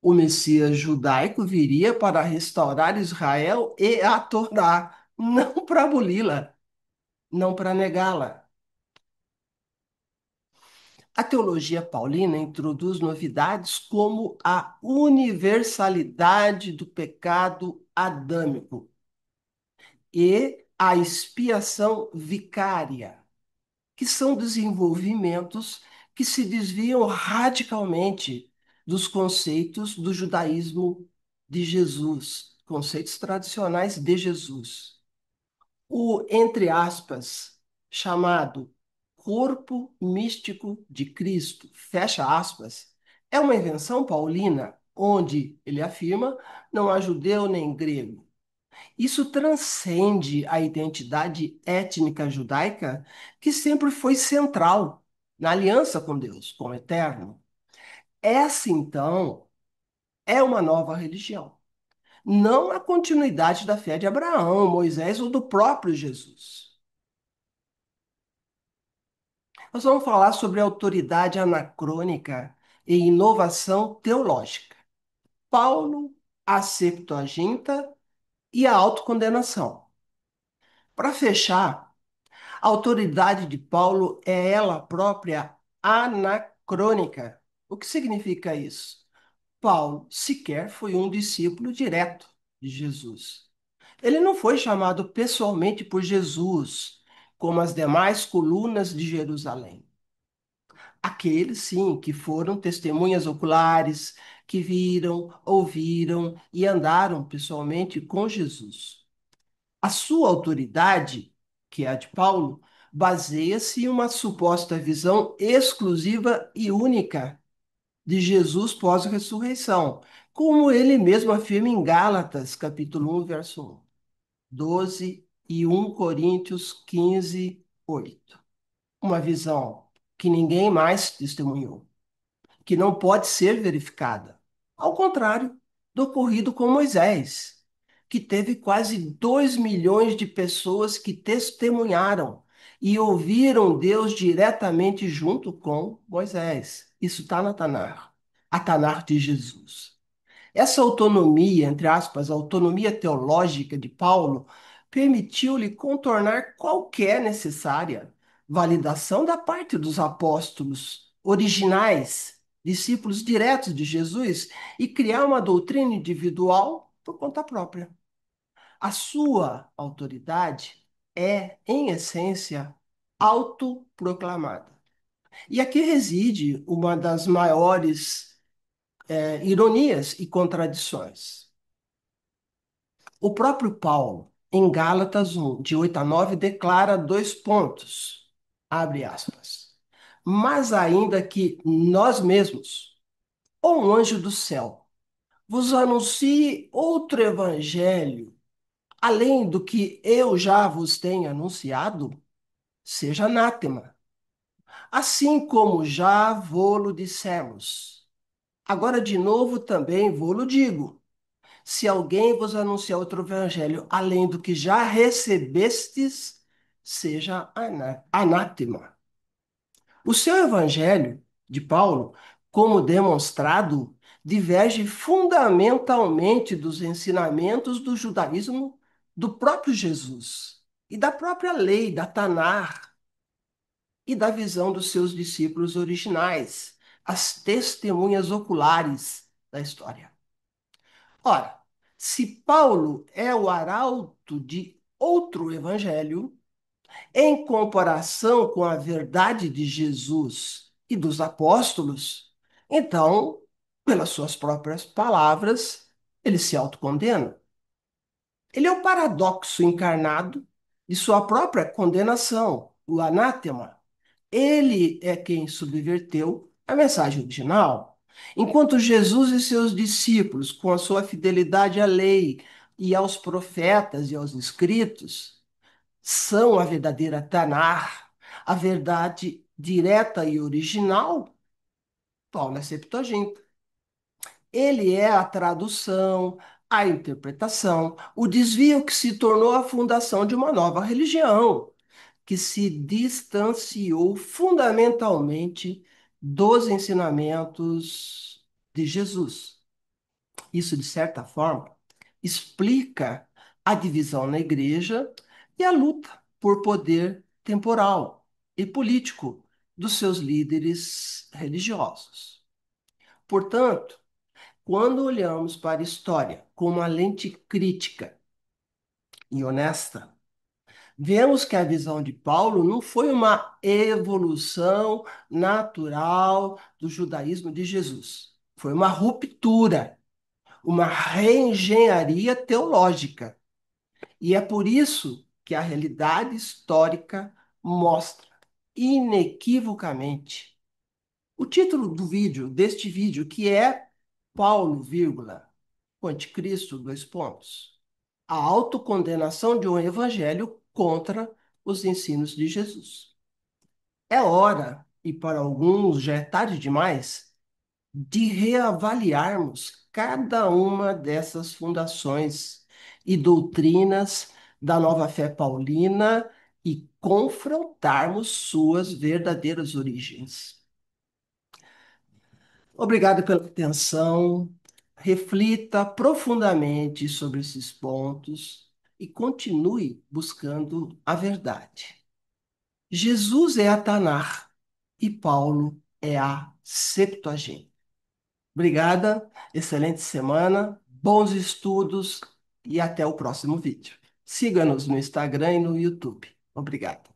O Messias judaico viria para restaurar Israel e a Torá, não para aboli-la, não para negá-la. A teologia paulina introduz novidades como a universalidade do pecado adâmico e a expiação vicária, que são desenvolvimentos que se desviam radicalmente dos conceitos do judaísmo de Jesus, conceitos tradicionais de Jesus. O, entre aspas, chamado corpo místico de Cristo, fecha aspas, é uma invenção paulina, onde, ele afirma, não há judeu nem grego. Isso transcende a identidade étnica judaica, que sempre foi central na aliança com Deus, com o Eterno. Essa, então, é uma nova religião, não a continuidade da fé de Abraão, Moisés ou do próprio Jesus. Nós vamos falar sobre autoridade anacrônica e inovação teológica. Paulo, a Septuaginta e a autocondenação. Para fechar, a autoridade de Paulo é ela própria anacrônica. O que significa isso? Paulo sequer foi um discípulo direto de Jesus. Ele não foi chamado pessoalmente por Jesus, como as demais colunas de Jerusalém. Aqueles, sim, que foram testemunhas oculares, que viram, ouviram e andaram pessoalmente com Jesus. A sua autoridade, que é a de Paulo, baseia-se em uma suposta visão exclusiva e única de Jesus pós-ressurreição, como ele mesmo afirma em Gálatas, capítulo 1, verso 1, 12 e 1 Coríntios 15, 8. Uma visão que ninguém mais testemunhou, que não pode ser verificada. Ao contrário do ocorrido com Moisés, que teve quase 2 milhões de pessoas que testemunharam e ouviram Deus diretamente junto com Moisés. Isso está na Tanar, a Tanar de Jesus. Essa autonomia, entre aspas, a autonomia teológica de Paulo, permitiu-lhe contornar qualquer necessária validação da parte dos apóstolos originais, discípulos diretos de Jesus, e criar uma doutrina individual por conta própria. A sua autoridade é, em essência, autoproclamada. E aqui reside uma das maiores ironias e contradições. O próprio Paulo, em Gálatas 1, de 8 a 9, declara dois pontos, abre aspas. Mas ainda que nós mesmos, ou um anjo do céu, vos anuncie outro evangelho, além do que eu já vos tenho anunciado, seja anátema. Assim como já vô-lo dissemos. Agora de novo também vô-lo digo. Se alguém vos anunciar outro evangelho além do que já recebestes, seja anátema. O seu evangelho, de Paulo, como demonstrado, diverge fundamentalmente dos ensinamentos do judaísmo do próprio Jesus e da própria lei, da Tanar, e da visão dos seus discípulos originais, as testemunhas oculares da história. Ora, se Paulo é o arauto de outro evangelho, em comparação com a verdade de Jesus e dos apóstolos, então, pelas suas próprias palavras, ele se autocondena. Ele é o paradoxo encarnado de sua própria condenação, o anátema. Ele é quem subverteu a mensagem original. Enquanto Jesus e seus discípulos, com a sua fidelidade à lei e aos profetas e aos escritos, são a verdadeira Tanar, a verdade direta e original, Paulo é Septuaginta. Ele é a tradução, a interpretação, o desvio que se tornou a fundação de uma nova religião, que se distanciou fundamentalmente dos ensinamentos de Jesus. Isso, de certa forma, explica a divisão na igreja e a luta por poder temporal e político dos seus líderes religiosos. Portanto, quando olhamos para a história com uma lente crítica e honesta, vemos que a visão de Paulo não foi uma evolução natural do judaísmo de Jesus. Foi uma ruptura, uma reengenharia teológica. E é por isso que a realidade histórica mostra inequivocamente o título do vídeo, deste vídeo, que é Paulo, vírgula, o anticristo, dois pontos. A autocondenação de um evangelho contra os ensinos de Jesus. É hora, e para alguns já é tarde demais, de reavaliarmos cada uma dessas fundações e doutrinas da nova fé paulina e confrontarmos suas verdadeiras origens. Obrigado pela atenção. Reflita profundamente sobre esses pontos e continue buscando a verdade. Jesus é a Tanar e Paulo é a Septuaginta. Obrigada, excelente semana, bons estudos e até o próximo vídeo. Siga-nos no Instagram e no YouTube. Obrigado.